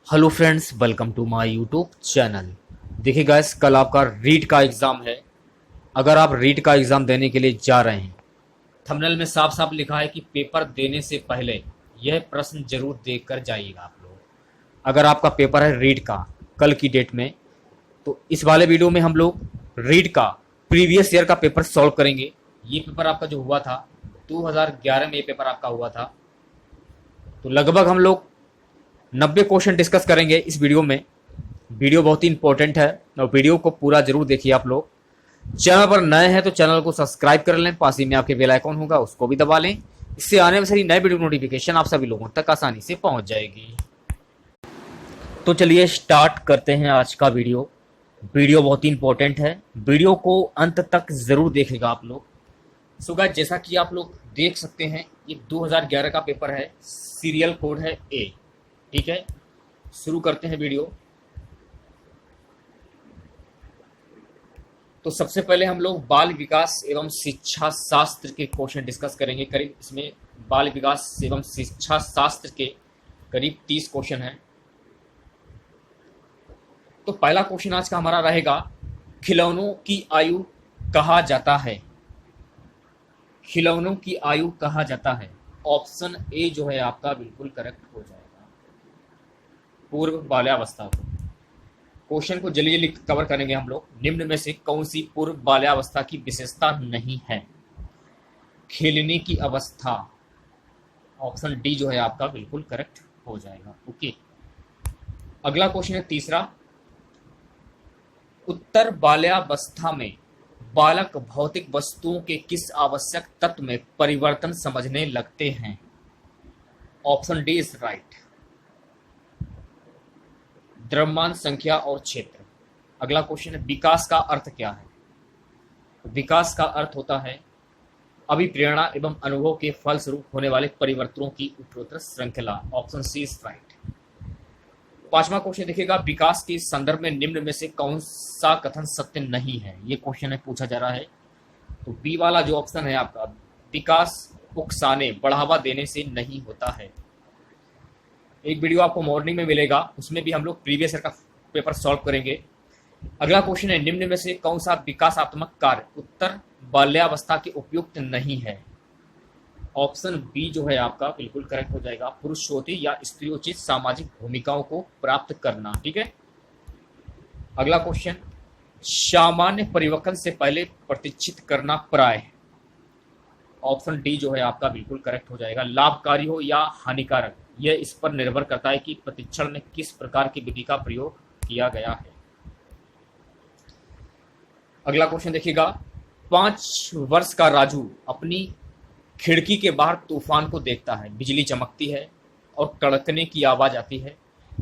Hello friends, welcome to my YouTube channel. देखिए guys, कल आपका रीट का एग्ज़ाम है। अगर आप रीट का एग्ज़ाम देने के लिए जा रहे हैं, थंबनेल में साफ साफ लिखा है कि पेपर देने से पहले यह प्रश्न जरूर देख कर जाइएगा आप लोग। अगर आपका पेपर है रीट का कल की डेट में, तो इस वाले वीडियो में हम लोग रीट का प्रीवियस ईयर का पेपर सॉल्व करेंगे। ये पेपर आपका जो हुआ था 2011 में, ये पेपर आपका हुआ था। तो लगभग हम लोग 90 क्वेश्चन डिस्कस करेंगे इस वीडियो में। वीडियो बहुत ही इंपॉर्टेंट है और वीडियो को पूरा जरूर देखिए आप लोग। चैनल पर नए हैं तो चैनल को सब्सक्राइब कर लें, पास ही में आपके बेल आइकॉन होगा उसको भी दबा लें। इससे आने में सारी नए वीडियो नोटिफिकेशन आप सभी लोगों तक आसानी से पहुंच जाएगी। तो चलिए स्टार्ट करते हैं आज का वीडियो। वीडियो बहुत ही इंपॉर्टेंट है, वीडियो को अंत तक जरूर देखेगा आप लोग। सो गाइस, जैसा कि आप लोग देख सकते हैं, ये 2011 का पेपर है, सीरियल कोड है ए। ठीक है, शुरू करते हैं वीडियो। तो सबसे पहले हम लोग बाल विकास एवं शिक्षा शास्त्र के क्वेश्चन डिस्कस करेंगे। करीब इसमें बाल विकास एवं शिक्षा शास्त्र के करीब 30 क्वेश्चन हैं। तो पहला क्वेश्चन आज का हमारा रहेगा, खिलौनों की आयु कहा जाता है। खिलौनों की आयु कहा जाता है। ऑप्शन ए जो है आपका बिल्कुल करेक्ट हो जाएगा, पूर्व बाल्यावस्था को। क्वेश्चन को जल्दी जल्दी कवर करेंगे हम लोग। निम्न में से कौन सी पूर्व बाल्यावस्था की विशेषता नहीं है? खेलने की अवस्था। ऑप्शन डी जो है आपका बिल्कुल करेक्ट हो जाएगा। ओके, अगला क्वेश्चन है तीसरा, उत्तर बाल्यावस्था में बालक भौतिक वस्तुओं के किस आवश्यक तत्व में परिवर्तन समझने लगते हैं? ऑप्शन डी इज राइट, द्रव्यमान, संख्या और क्षेत्र। अगला क्वेश्चन है, विकास का अर्थ क्या है? विकास का अर्थ होता है अभिप्रेरणा एवं अनुभव के फलस्वरूप होने वाले परिवर्तनों की उत्तरोत्तर श्रृंखला। Option C is right. पांचवा क्वेश्चन देखिएगा, विकास के संदर्भ में निम्न में से कौन सा कथन सत्य नहीं है? ये क्वेश्चन है पूछा जा रहा है। तो बी वाला जो ऑप्शन है आपका, विकास उकसाने बढ़ावा देने से नहीं होता है। एक वीडियो आपको मॉर्निंग में मिलेगा, उसमें भी हम लोग प्रीवियस ईयर का पेपर सॉल्व करेंगे। अगला क्वेश्चन है, निम्न में से कौन सा विकासात्मक कार्य उत्तर बाल्यावस्था के उपयुक्त नहीं है? ऑप्शन बी जो है आपका बिल्कुल करेक्ट हो जाएगा, पुरुषोचित या स्त्रियोचित सामाजिक भूमिकाओं को प्राप्त करना। ठीक है, अगला क्वेश्चन, सामान्य परिवर्तन से पहले प्रतिष्ठित करना प्राय। ऑप्शन डी जो है आपका बिल्कुल करेक्ट हो जाएगा, लाभकारी हो या हानिकारक, यह इस पर निर्भर करता है कि प्रतिक्षण में किस प्रकार की विधि का प्रयोग किया गया है। अगला क्वेश्चन देखिएगा, 5 वर्ष का राजू अपनी खिड़की के बाहर तूफान को देखता है। बिजली चमकती है और कड़कने की आवाज आती है।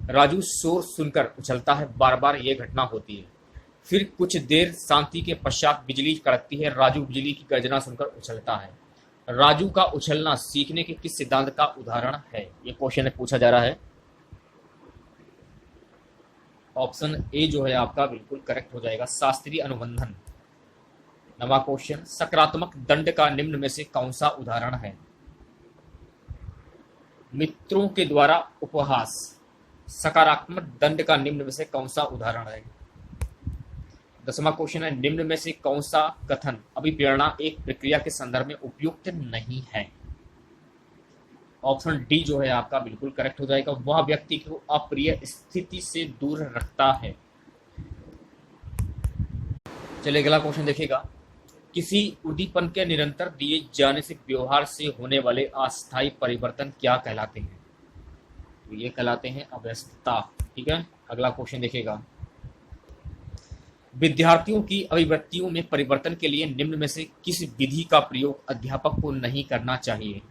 राजू शोर सुनकर उछलता है, बार बार यह घटना होती है। फिर कुछ देर शांति के पश्चात बिजली कड़कती है। राजू बिजली की गर्जना सुनकर उछलता है। राजू का उछलना सीखने के किस सिद्धांत का उदाहरण है? ये क्वेश्चन पूछा जा रहा है। ऑप्शन ए जो है आपका बिल्कुल करेक्ट हो जाएगा, शास्त्रीय अनुबंधन। नवा क्वेश्चन, सकारात्मक दंड का निम्न में से कौन सा उदाहरण है? मित्रों के द्वारा उपहास। सकारात्मक दंड का निम्न में से कौन सा उदाहरण है? 10वां क्वेश्चन है, निम्न में से कौन सा कथन अभिप्रेरणा एक प्रक्रिया के संदर्भ में उपयुक्त नहीं है? ऑप्शन डी जो है आपका बिल्कुल करेक्ट हो जाएगा, वह व्यक्ति को अप्रिय स्थिति से दूर रखता है। चलिए अगला क्वेश्चन देखिएगा, किसी उद्दीपन के निरंतर दिए जाने से व्यवहार से होने वाले अस्थायी परिवर्तन क्या कहलाते हैं? तो ये कहलाते हैं अव्यस्तता। ठीक है, अगला क्वेश्चन देखिएगा, विद्यार्थियों की अभिव्यक्तियों में परिवर्तन के लिए निम्न में से किस विधि का प्रयोग अध्यापक को नहीं करना चाहिए?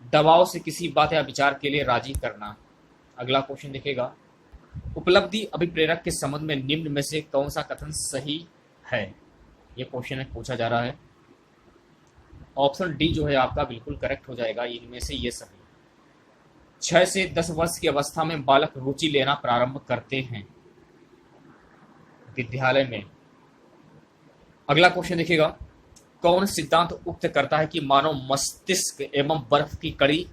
दबाव से किसी बात या विचार के लिए राजी करना। अगला क्वेश्चन देखिएगा, उपलब्धि अभिप्रेरक के संबंध में निम्न में से कौन सा कथन सही है? ये क्वेश्चन पूछा जा रहा है। ऑप्शन डी जो है आपका बिल्कुल करेक्ट हो जाएगा, इनमें से ये सही। 6 से 10 वर्ष की अवस्था में बालक रुचि लेना प्रारंभ करते हैं विद्यालय में। अगला क्वेश्चन देखिएगा, कौन सिद्धांत उक्त करता है कि मानव मस्तिष्क एवं बर्फ की कड़ी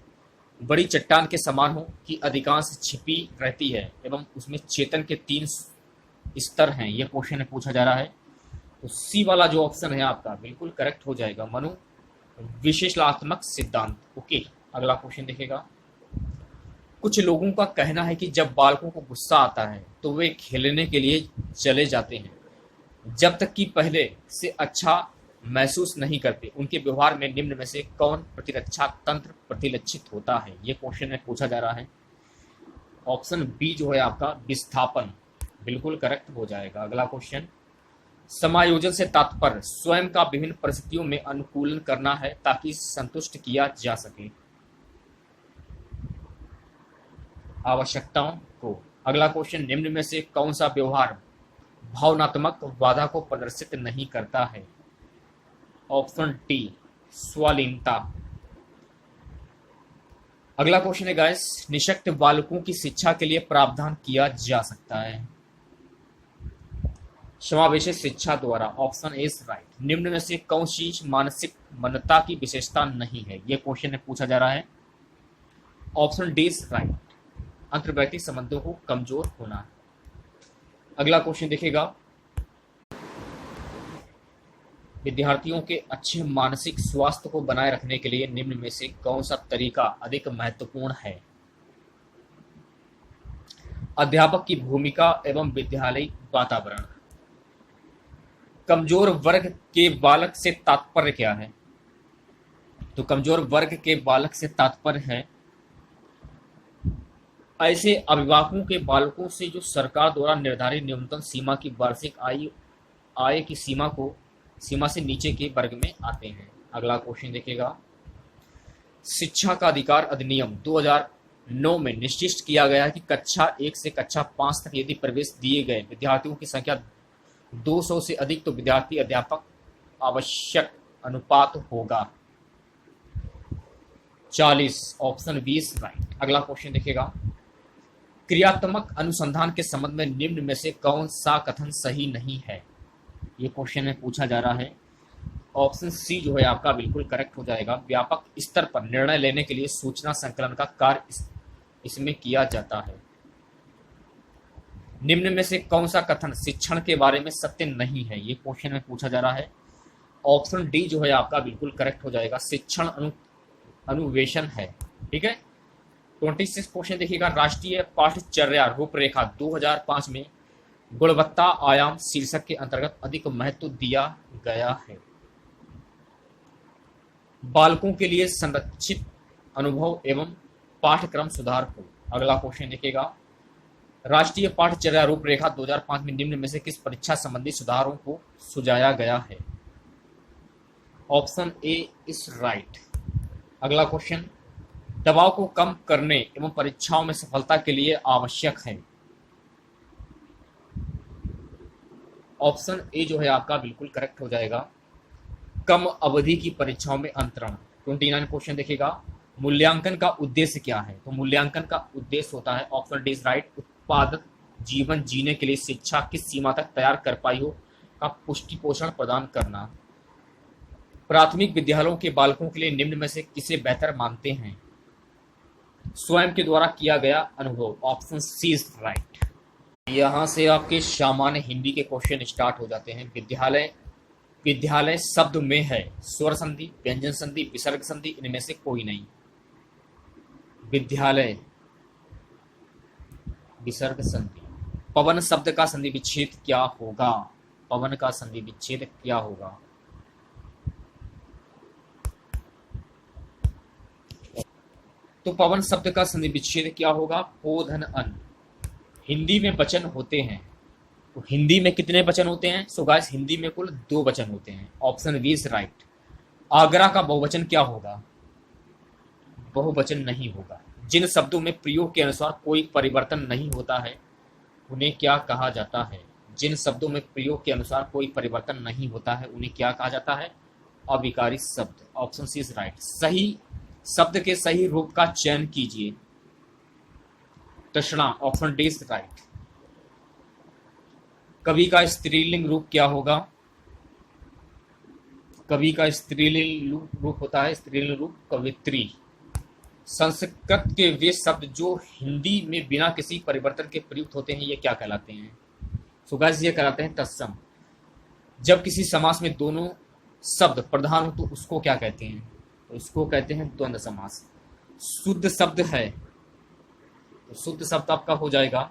बड़ी चट्टान के समान हो कि अधिकांश छिपी रहती है एवं उसमें चेतन के 3 स्तर हैं, ये क्वेश्चन में पूछा जा रहा है। तो सी वाला जो ऑप्शन है आपका बिल्कुल करेक्ट हो जाएगा, मनु विश्लेषणात्मक सिद्धांत। ओके, अगला क्वेश्चन देखेगा। कुछ लोगों का कहना है कि जब बालकों को गुस्सा आता है तो वे खेलने के लिए चले जाते हैं, जब तक कि पहले से अच्छा महसूस नहीं करते। उनके व्यवहार में निम्न में से कौन प्रतिरक्षा तंत्र प्रतिलक्षित होता है, ये क्वेश्चन में पूछा जा रहा है। ऑप्शन बी जो है आपका विस्थापन, बिल्कुल करेक्ट हो जाएगा। अगला क्वेश्चन, समायोजन से तात्पर्य स्वयं का विभिन्न परिस्थितियों में अनुकूलन करना है ताकि संतुष्ट किया जा सके आवश्यकताओं को। अगला क्वेश्चन, निम्न में से कौन सा व्यवहार भावनात्मक बाधा को प्रदर्शित नहीं करता है। ऑप्शन डी स्वालीनता। अगला क्वेश्चन है गाइस, निशक्त बालकों की शिक्षा के लिए प्रावधान किया जा सकता है समावेशी शिक्षा द्वारा। Option A is right. निम्न में से कौन सी मानसिक मान्यता की विशेषता नहीं है, यह क्वेश्चन में पूछा जा रहा है। Option D is right. अंतर्वैयक्तिक संबंधों को कमजोर होना। अगला क्वेश्चन देखिएगा, विद्यार्थियों के अच्छे मानसिक स्वास्थ्य को बनाए रखने के लिए निम्न में से कौन सा तरीका अधिक महत्वपूर्ण है। अध्यापक की भूमिका एवं विद्यालय वातावरण। कमजोर वर्ग के बालक से तात्पर्य क्या है, तो कमजोर वर्ग के बालक से तात्पर्य है ऐसे अभिभावकों के बालकों से जो सरकार द्वारा निर्धारित न्यूनतम सीमा की वार्षिक आय की सीमा से नीचे के वर्ग में आते हैं। अगला क्वेश्चन देखिएगा, शिक्षा का अधिकार अधिनियम 2009 में निश्चित किया गया है कि कक्षा 1 से कक्षा 5 तक यदि प्रवेश दिए गए विद्यार्थियों की संख्या 200 से अधिक तो विद्यार्थी अध्यापक आवश्यक अनुपात होगा 40। Option B is right. अगला क्वेश्चन देखिएगा, क्रियात्मक अनुसंधान के संबंध में निम्न में से कौन सा कथन सही नहीं है, ये क्वेश्चन में पूछा जा रहा है। ऑप्शन सी जो है आपका बिल्कुल करेक्ट हो जाएगा। व्यापक स्तर पर निर्णय लेने के लिए सूचना संकलन का कार्य इसमें किया जाता है। निम्न में से कौन सा कथन शिक्षण के बारे में सत्य नहीं है, ये क्वेश्चन में पूछा जा रहा है। ऑप्शन डी जो है आपका बिल्कुल करेक्ट हो जाएगा। शिक्षण अनुवेशन है। ठीक है, 26 क्वेश्चन देखिएगा, राष्ट्रीय पाठ्यचर्या रूपरेखा 2005 में गुणवत्ता आयाम शीर्षक के अंतर्गत अधिक महत्व दिया गया है। बालकों के लिए संरक्षित अनुभव एवं पाठ्यक्रम सुधार को। अगला क्वेश्चन देखिएगा, राष्ट्रीय पाठ्यचर्या रूपरेखा 2005 में निम्न में से किस परीक्षा संबंधी सुधारों को सुझाया गया है। Option A is right. अगला क्वेश्चन, दबाव को कम करने एवं परीक्षाओं में सफलता के लिए आवश्यक है। ऑप्शन ए जो है आपका बिल्कुल करेक्ट हो जाएगा। कम अवधि की परीक्षाओं में अंतरण। 29 क्वेश्चन देखिएगा, मूल्यांकन का उद्देश्य क्या है, तो मूल्यांकन का उद्देश्य होता है ऑप्शन डी इज राइट, उत्पादक जीवन जीने के लिए शिक्षा किस सीमा तक तैयार कर पाई हो का पुष्टि पोषण प्रदान करना। प्राथमिक विद्यालयों के बालकों के लिए निम्न में से किसे बेहतर मानते हैं। स्वयं के द्वारा किया गया अनुभव। Option C is right. यहाँ से आपके सामान्य हिंदी के क्वेश्चन स्टार्ट हो जाते हैं। विद्यालय शब्द में है स्वर संधि, व्यंजन संधि, विसर्ग संधि, इनमें से कोई नहीं। विद्यालय विसर्ग संधि। पवन शब्द का संधि विच्छेद क्या होगा, पवन का संधि विच्छेद क्या होगा। तो पवन शब्द का संधि विच्छेद क्या होगा, पोधन अन। हिंदी में वचन होते हैं, तो हिंदी में कितने वचन होते हैं, सो गाइस हिंदी में कुल 2 वचन होते हैं। Option B is right. Agra का बहुवचन क्या होगा, बहुवचन नहीं होगा। जिन शब्दों में प्रयोग के अनुसार कोई परिवर्तन नहीं होता है उन्हें क्या कहा जाता है। जिन शब्दों में प्रयोग के अनुसार कोई परिवर्तन नहीं होता है उन्हें क्या कहा जाता है, अविकारी शब्द। Option C is right. सही शब्द के सही रूप का चयन कीजिए। तृष्णा। Option D is right. कवि का स्त्रीलिंग रूप क्या होगा, कवि का स्त्रीलिंग रूप होता है स्त्रीलिंग रूप कवित्री। संस्कृत के वे शब्द जो हिंदी में बिना किसी परिवर्तन के प्रयुक्त होते हैं ये क्या कहलाते हैं? सो गाइस ये कहलाते हैं तत्सम। जब किसी समास में दोनों शब्द प्रधान हो तो उसको क्या कहते हैं? तो इसको कहते हैं द्वंद्व समास। शुद्ध शब्द है तो शुद्ध शब्द आपका हो जाएगा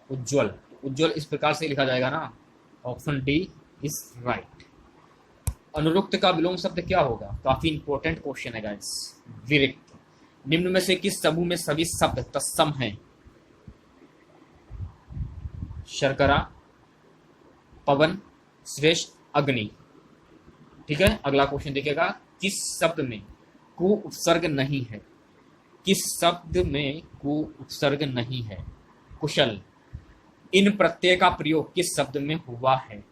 उज्ज्वल। उज्ज्वल इस प्रकार से लिखा जाएगा ना, ऑप्शन डी इज राइट। अनुरुक्त का विलोम शब्द क्या होगा? काफी इंपॉर्टेंट क्वेश्चन है गाइस। विरिक्त। निम्न में से किस समूह में सभी शब्द तत्सम हैं? शर्करा, पवन, श्रेष्ठ, अग्नि। ठीक है, अगला क्वेश्चन देखिएगा, किस शब्द में को उपसर्ग नहीं है? किस शब्द में को उपसर्ग नहीं है? कुशल। इन प्रत्यय का प्रयोग किस शब्द में हुआ है?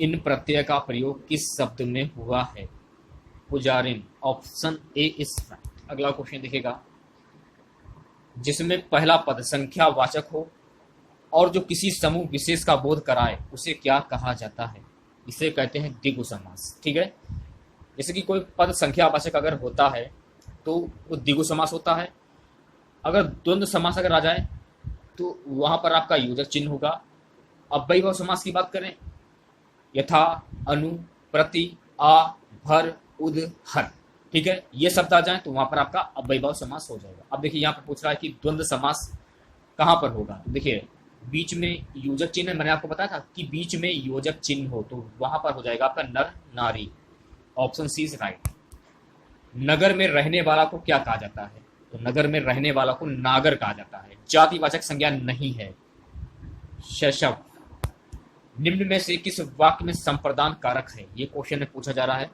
इन प्रत्यय का प्रयोग किस शब्द में हुआ है? पुजारिन। Option A is right. अगला क्वेश्चन देखिएगा, जिसमें पहला पद संख्यावाचक हो और जो किसी समूह विशेष का बोध कराए उसे क्या कहा जाता है? इसे कहते हैं द्विगु समास। ठीक है, जैसे कि कोई पद संख्यावाचक अगर होता है तो वो द्विगु समास होता है। अगर द्वंद्व समास अगर आ जाए तो वहां पर आपका योजक चिन्ह होगा। अव्ययीभाव समास की बात करें, यथा, अनु, प्रति, आ, भर, उद, हर। ठीक है, ये शब्द आ जाए तो वहां पर आपका अव्ययीभाव समास हो जाएगा। अब देखिए यहाँ पर पूछ रहा है कि द्वंद्व समास कहाँ पर होगा। देखिए बीच में योजक चिन्ह, मैंने आपको बताया था कि बीच में योजक चिन्ह हो तो वहां पर हो जाएगा आपका नर नारी। Option C is right. नगर में रहने वाला को क्या कहा जाता है? तो नगर में रहने वाला को नागर कहा जाता है। जातिवाचक संज्ञा नहीं है। शशव। निम्न में से किस वाक्य में संप्रदान कारक है? ये क्वेश्चन में पूछा जा रहा है।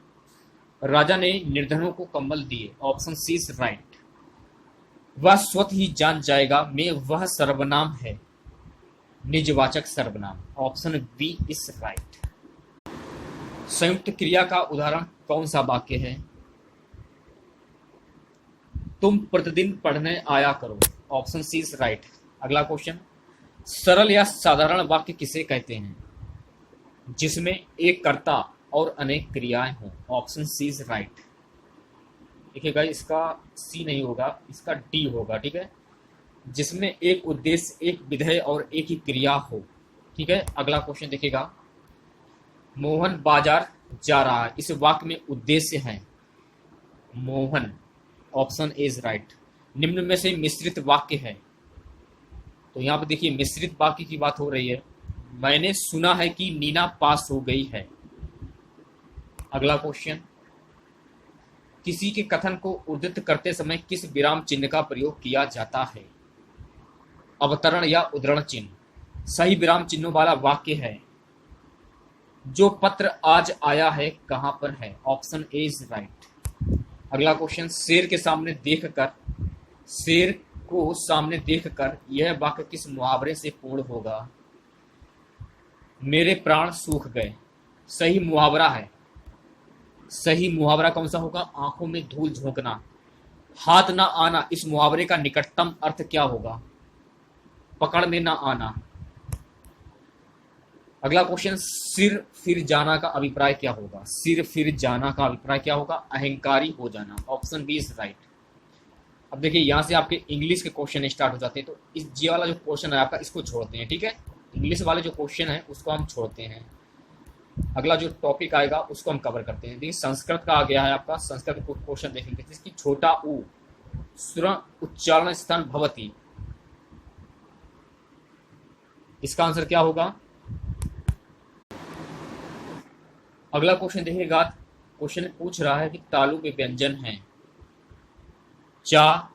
राजा ने निर्धनों को कंबल दिए। Option C is right. वह स्वतः ही जान जाएगा में वह सर्वनाम है। निजवाचक सर्वनाम। Option B is right. संयुक्त क्रिया का उदाहरण कौन सा वाक्य है? तुम प्रतिदिन पढ़ने आया करो। Option C is right. अगला क्वेश्चन, सरल या साधारण वाक्य किसे कहते हैं? जिसमें एक कर्ता और अनेक क्रियाएं हों। Option C is right. देखिएगा इसका सी नहीं होगा, इसका डी होगा। ठीक है, जिसमें एक उद्देश्य, एक विधेय और एक ही क्रिया हो। ठीक है, अगला क्वेश्चन देखिएगा, मोहन बाजार जा रहा है। इस वाक्य में उद्देश्य है Mohan. Option A is right. निम्न में से मिश्रित वाक्य है, तो यहाँ पे देखिए मिश्रित वाक्य की बात हो रही है। मैंने सुना है कि नीना पास हो गई है। अगला क्वेश्चन, किसी के कथन को उद्धृत करते समय किस विराम चिन्ह का प्रयोग किया जाता है? अवतरण या उद्धरण चिन्ह। सही विराम चिन्हों वाला वाक्य है, जो पत्र आज आया है कहां पर है? Option A is right. अगला क्वेश्चन, शेर के सामने देखकर, शेर को सामने देखकर यह वाक्य किस मुहावरे से पूर्ण होगा? मेरे प्राण सूख गए। सही मुहावरा है। सही मुहावरा कौन सा होगा? आंखों में धूल झोंकना। हाथ ना आना, इस मुहावरे का निकटतम अर्थ क्या होगा? पकड़ में ना आना। अगला क्वेश्चन, सिर फिर जाना का अभिप्राय क्या होगा? सिर फिर जाना का अभिप्राय क्या होगा? अहंकारी हो जाना। Option B is right. अब देखिए यहां से आपके इंग्लिश के क्वेश्चन स्टार्ट हो जाते हैं, तो इस जी वाला जो क्वेश्चन है आपका, इसको छोड़ते हैं। ठीक है, इंग्लिश वाले जो क्वेश्चन है उसको हम छोड़ते हैं। अगला जो टॉपिक आएगा उसको हम कवर करते हैं। देखिए संस्कृत का आ गया है आपका। संस्कृत का क्वेश्चन देख लेते हैं, जिसकी छोटा ऊ सुर उच्चारण स्थान भवती। इसका आंसर क्या होगा? अगला क्वेश्चन देखिएगा, क्वेश्चन पूछ रहा है कि तालु के व्यंजन हैं चा,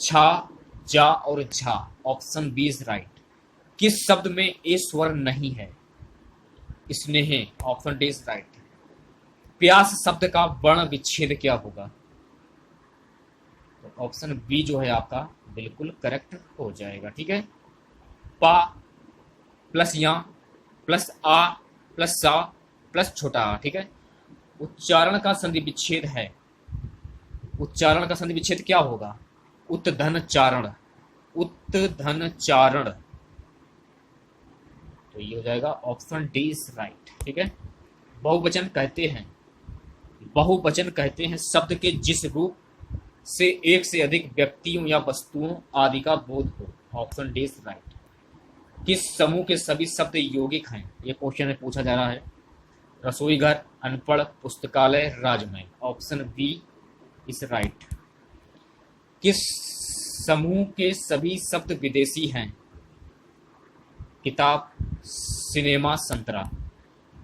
छा, जा और झा। Option B is right. किस शब्द में ए स्वर नहीं है? स्नेह। Option D is right. प्यास शब्द का वर्ण विच्छेद क्या होगा? तो ऑप्शन बी जो है आपका बिल्कुल करेक्ट हो जाएगा। ठीक है, पा प्लस या प्लस आ प्लस सा प्लस छोटा आ। ठीक है, उच्चारण का संधि विच्छेद है। उच्चारण का संधि विच्छेद क्या होगा? उत्धन चारण। उत्धन चारण। तो ये हो जाएगा ऑप्शन डी इज राइट। ठीक है, बहुवचन कहते हैं बहुवचन कहते हैं शब्द के जिस रूप से एक से अधिक व्यक्तियों या वस्तुओं आदि का बोध हो। Option D is right. किस समूह के सभी शब्द यौगिक हैं? ये क्वेश्चन में पूछा जा रहा है। रसोई घर, अनपढ़, पुस्तकालय, राजमहल। Option B is right. किस समूह के सभी शब्द विदेशी हैं? किताब, सिनेमा, संतरा।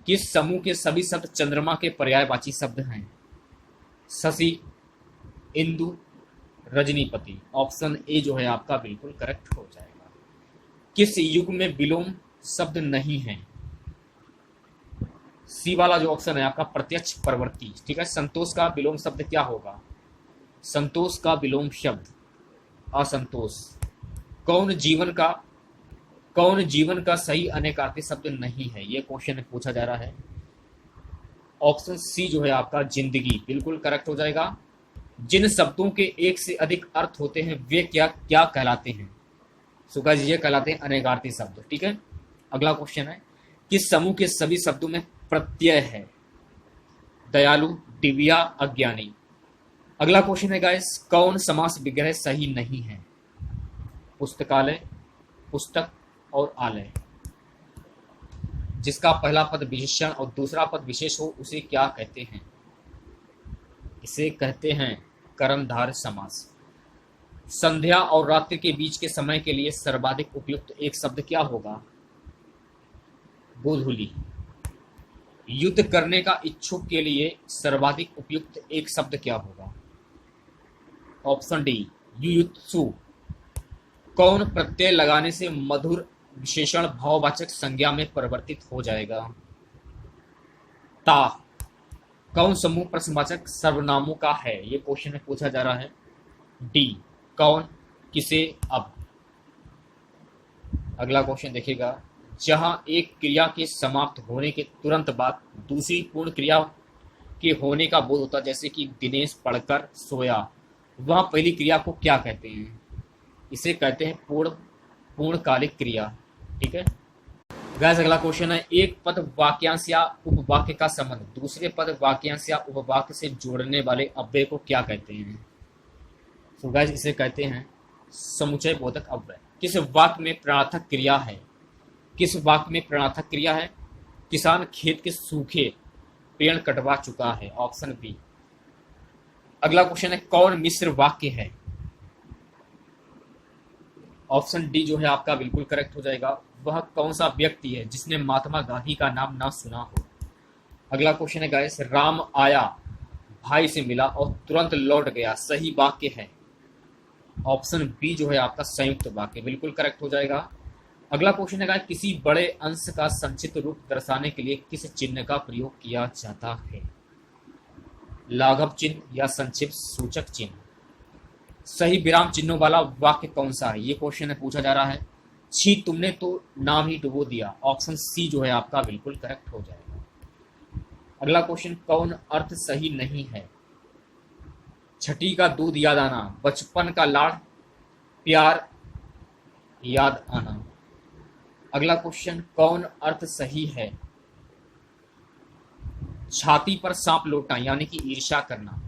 किस समूह के सभी शब्द चंद्रमा के पर्यायवाची शब्द हैं? शशि, इंदु, रजनीपति। ऑप्शन ए जो है आपका बिल्कुल करेक्ट हो जाएगा। किस युग में विलोम शब्द नहीं है? सी वाला जो ऑप्शन है आपका प्रत्यक्ष परवर्ती। ठीक है। संतोष का विलोम शब्द क्या होगा? संतोष का विलोम शब्द असंतोष। कौन जीवन का सही अनेकार्थी शब्द नहीं है? ये क्वेश्चन में पूछा जा रहा है। ऑप्शन सी जो है आपका जिंदगी बिल्कुल करेक्ट हो जाएगा। जिन शब्दों के एक से अधिक अर्थ होते हैं वे क्या क्या कहलाते हैं? सो गाइस ये कहलाते हैं अनेकार्थी शब्द। ठीक है। अगला क्वेश्चन है किस समूह के सभी शब्दों में प्रत्यय है? दयालु, दिव्या, अज्ञानी। अगला क्वेश्चन है गाइस कौन समास विग्रह सही नहीं है? पुस्तकालय, पुस्तक और आलय। जिसका पहला पद विशेषण और दूसरा पद विशेष हो उसे क्या कहते हैं? इसे कहते हैं कर्मधारय समास। संध्या और रात्रि के बीच के समय के लिए सर्वाधिक उपयुक्त एक शब्द क्या होगा? गोधूली। युद्ध करने का इच्छुक के लिए सर्वाधिक उपयुक्त एक शब्द क्या होगा? Option D Yuyutsu. कौन प्रत्यय लगाने से मधुर विशेषण भाववाचक संज्ञा में परिवर्तित हो जाएगा? ता। कौन समूह प्रश्नवाचक सर्वनामों का है? ये क्वेश्चन में पूछा जा रहा है। डी कौन, किसे, अब। अगला क्वेश्चन देखिएगा जहां एक क्रिया के समाप्त होने के तुरंत बाद दूसरी पूर्ण क्रिया के होने का बोध होता है, जैसे कि दिनेश पढ़कर सोया, वह पहली क्रिया को क्या कहते हैं? इसे कहते हैं पूर्णकालिक क्रिया। ठीक है। गाइस अगला क्वेश्चन है एक पद वाक्यांश या उपवाक्य का संबंध दूसरे पद वाक्यांश या उपवाक्य से जोड़ने वाले अव्यय को क्या कहते हैं? तो गाइस इसे कहते हैं समुच्चय बोधक अव्यय। किस वाक्य में प्रणार्थक क्रिया है? किस वाक्य में प्रणार्थक क्रिया है? किसान खेत के सूखे पेड़ कटवा चुका है। Option B. अगला क्वेश्चन है कौन मिश्र वाक्य है? ऑप्शन डी जो है आपका बिल्कुल करेक्ट हो जाएगा। वह कौन सा व्यक्ति है जिसने महात्मा गांधी का नाम ना सुना हो? अगला क्वेश्चन है गाइस राम आया, भाई से मिला और तुरंत लौट गया, सही वाक्य है? ऑप्शन बी जो है आपका संयुक्त वाक्य बिल्कुल करेक्ट हो जाएगा। अगला क्वेश्चन है गाइस किसी बड़े अंश का संक्षिप्त रूप दर्शाने के लिए किस चिन्ह का प्रयोग किया जाता है? लाघव चिन्ह या संक्षिप्त सूचक चिन्ह। सही विराम चिन्हों वाला वाक्य कौन सा है? ये क्वेश्चन में पूछा जा रहा है। छी तुमने तो नाम ही डुबो दिया। ऑप्शन सी जो है आपका बिल्कुल करेक्ट हो जाएगा। अगला क्वेश्चन कौन अर्थ सही नहीं है? छठी का दूध याद आना, बचपन का लाड़, प्यार याद आना। अगला क्वेश्चन कौन अर्थ सही है? छाती पर सांप लौटना यानी कि ईर्ष्या करना।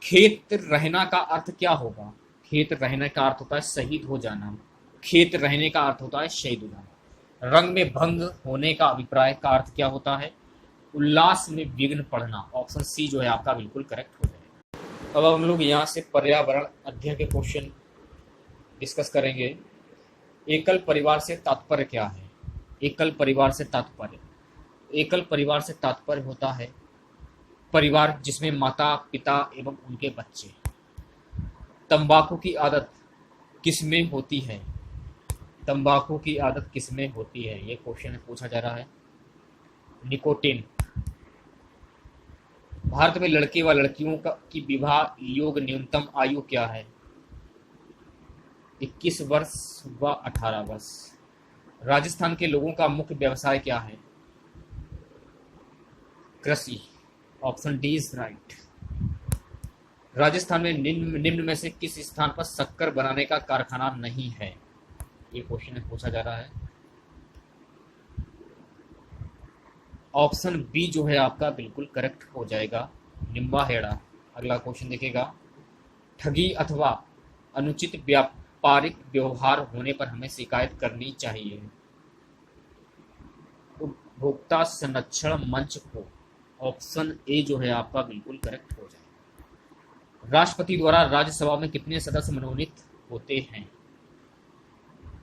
खेत रहना का अर्थ क्या होगा? खेत रहने का अर्थ होता है शहीद हो जाना। खेत रहने का अर्थ होता है शहीद हो जाना। रंग में भंग होने का अभिप्राय का अर्थ क्या होता है? उल्लास में विघ्न पड़ना। ऑप्शन सी जो है आपका बिल्कुल करेक्ट हो जाएगा। अब हम लोग यहाँ से पर्यावरण अध्ययन के क्वेश्चन डिस्कस करेंगे। एकल परिवार से तात्पर्य क्या है? एकल परिवार से तात्पर्य होता है परिवार जिसमें माता पिता एवं उनके बच्चे। तंबाकू की आदत किसमें होती है? तंबाकू की आदत किसमें होती है? ये क्वेश्चन में पूछा जा रहा है। निकोटिन। भारत में लड़के व लड़कियों की विवाह योग्य न्यूनतम आयु क्या है? 21 वर्ष व 18 वर्ष। राजस्थान के लोगों का मुख्य व्यवसाय क्या है? कृषि। Option D is right. Rajasthan में निम्न में से किस स्थान पर शक्कर बनाने का कारखाना नहीं है? ये क्वेश्चन में पूछा जा रहा है। ऑप्शन बी जो है आपका बिल्कुल करेक्ट हो जाएगा। निम्बाहेड़ा। अगला क्वेश्चन देखिएगा, ठगी अथवा अनुचित व्यापारिक व्यवहार होने पर हमें शिकायत करनी चाहिए। उपभोक्ता संरक्षण मंच को। ऑप्शन ए जो है आपका बिल्कुल करेक्ट हो जाएगा। राष्ट्रपति द्वारा राज्यसभा में कितने सदस्य मनोनीत होते हैं?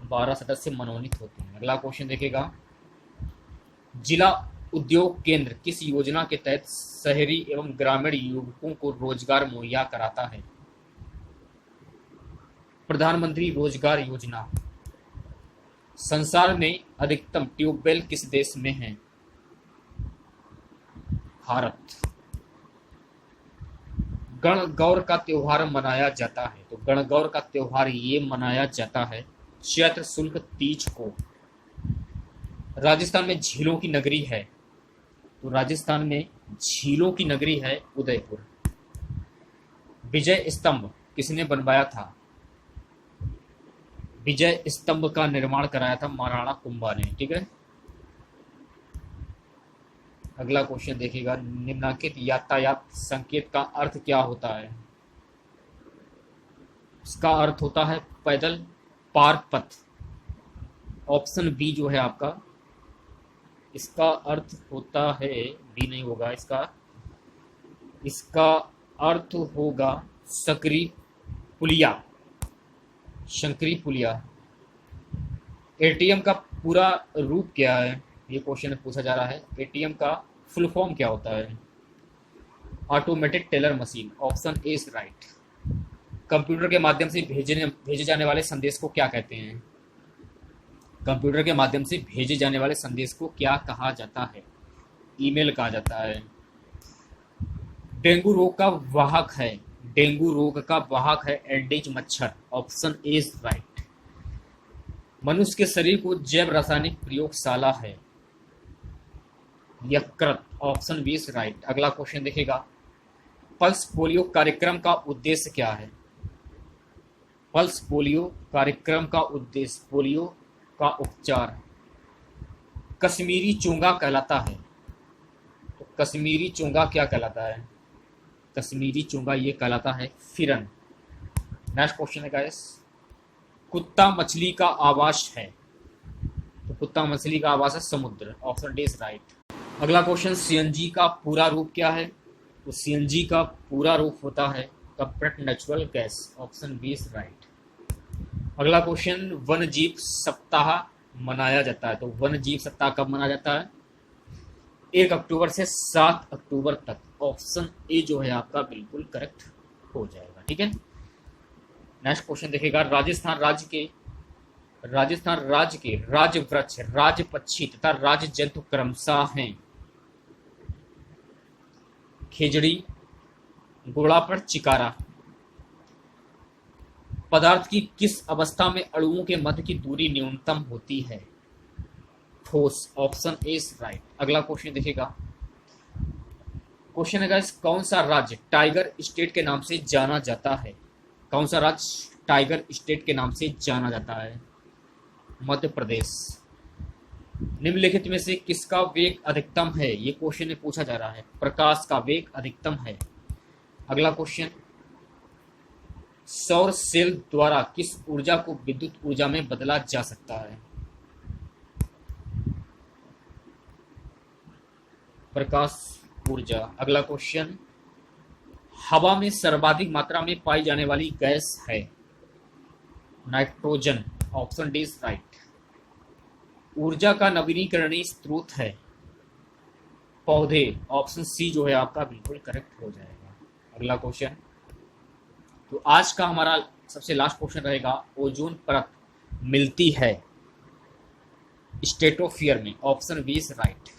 12 सदस्य मनोनीत होते हैं। अगला क्वेश्चन देखिएगा, जिला उद्योग केंद्र किस योजना के तहत शहरी एवं ग्रामीण युवकों को रोजगार मुहैया कराता है? प्रधानमंत्री रोजगार योजना। संसार में अधिकतम ट्यूबवेल किस देश में है? भारत। गणगौर का त्योहार मनाया जाता है, तो गणगौर का त्योहार ये मनाया जाता है चैत्र शुक्ल तीज को। राजस्थान में झीलों की नगरी है, तो राजस्थान में झीलों की नगरी है उदयपुर। विजय स्तंभ किसने बनवाया था? विजय स्तंभ का निर्माण कराया था महाराणा कुंभा ने। ठीक है, अगला क्वेश्चन देखिएगा, निम्नलिखित यातायात संकेत का अर्थ क्या होता है? इसका अर्थ होता है पैदल पार पथ। ऑप्शन बी जो है आपका, इसका अर्थ होता है, बी नहीं होगा इसका अर्थ होगा सकरी पुलिया, शंकरी पुलिया। एटीएम का पूरा रूप क्या है? ये क्वेश्चन पूछा जा रहा है। एटीएम का फुल फॉर्म क्या होता है? Automated teller machine. Option A is right. Computer के माध्यम से भेजे जाने वाले संदेश को क्या कहते हैं? कंप्यूटर के माध्यम से भेजे जाने वाले संदेश को क्या कहा जाता है? ईमेल कहा जाता है। डेंगू रोग का वाहक है, डेंगू रोग का वाहक है एडिज मच्छर। Option A is right. मनुष्य के शरीर को जैव रासायनिक प्रयोगशाला है यकृत। Option B is right. अगला क्वेश्चन देखिएगा, पल्स पोलियो कार्यक्रम का उद्देश्य क्या है? पल्स पोलियो कार्यक्रम का उद्देश्य पोलियो का उपचार। कश्मीरी चोंगा कहलाता है, तो कश्मीरी चोंगा क्या कहलाता है? कश्मीरी चोंगा ये कहलाता है फिरन। नेक्स्ट क्वेश्चन है गाइस, कुत्ता मछली का आवास है, तो कुत्ता मछली का आवास है समुद्र। Option D is right. अगला क्वेश्चन, सीएनजी का पूरा रूप क्या है? तो सीएनजी का पूरा रूप होता है compressed natural gas. Option B is right. अगला क्वेश्चन, वन जीव सप्ताह मनाया जाता है, तो वन जीव सप्ताह कब मनाया जाता है? 1 अक्टूबर से 7 अक्टूबर तक। ऑप्शन ए जो है आपका बिल्कुल करेक्ट हो जाएगा। ठीक है, नेक्स्ट क्वेश्चन देखिएगा, राजस्थान राज्य के राज्य वृक्ष, राज्य पक्षी तथा राज्य जंतु क्रमशः हैं खेजड़ी, घोड़ापड़, चिकारा। पदार्थ की किस अवस्था में अणुओं के मध्य की दूरी न्यूनतम होती है? ठोस। Option A is right. अगला क्वेश्चन देखिएगा, क्वेश्चन है गाइस, कौन सा राज्य टाइगर स्टेट के नाम से जाना जाता है? कौन सा राज्य टाइगर स्टेट के नाम से जाना जाता है? मध्य प्रदेश। निम्नलिखित में से किसका वेग अधिकतम है? ये क्वेश्चन में पूछा जा रहा है। प्रकाश का वेग अधिकतम है। अगला क्वेश्चन, सौर सेल द्वारा किस ऊर्जा को विद्युत ऊर्जा में बदला जा सकता है? प्रकाश ऊर्जा। अगला क्वेश्चन, हवा में सर्वाधिक मात्रा में पाई जाने वाली गैस है nitrogen. Option D is right. ऊर्जा का नवीनीकरणीय स्रोत है पौधे। ऑप्शन सी जो है आपका बिल्कुल करेक्ट हो जाएगा। अगला क्वेश्चन, तो आज का हमारा सबसे लास्ट क्वेश्चन रहेगा, ओजोन परत मिलती है स्ट्रेटोस्फीयर में। Option B is right.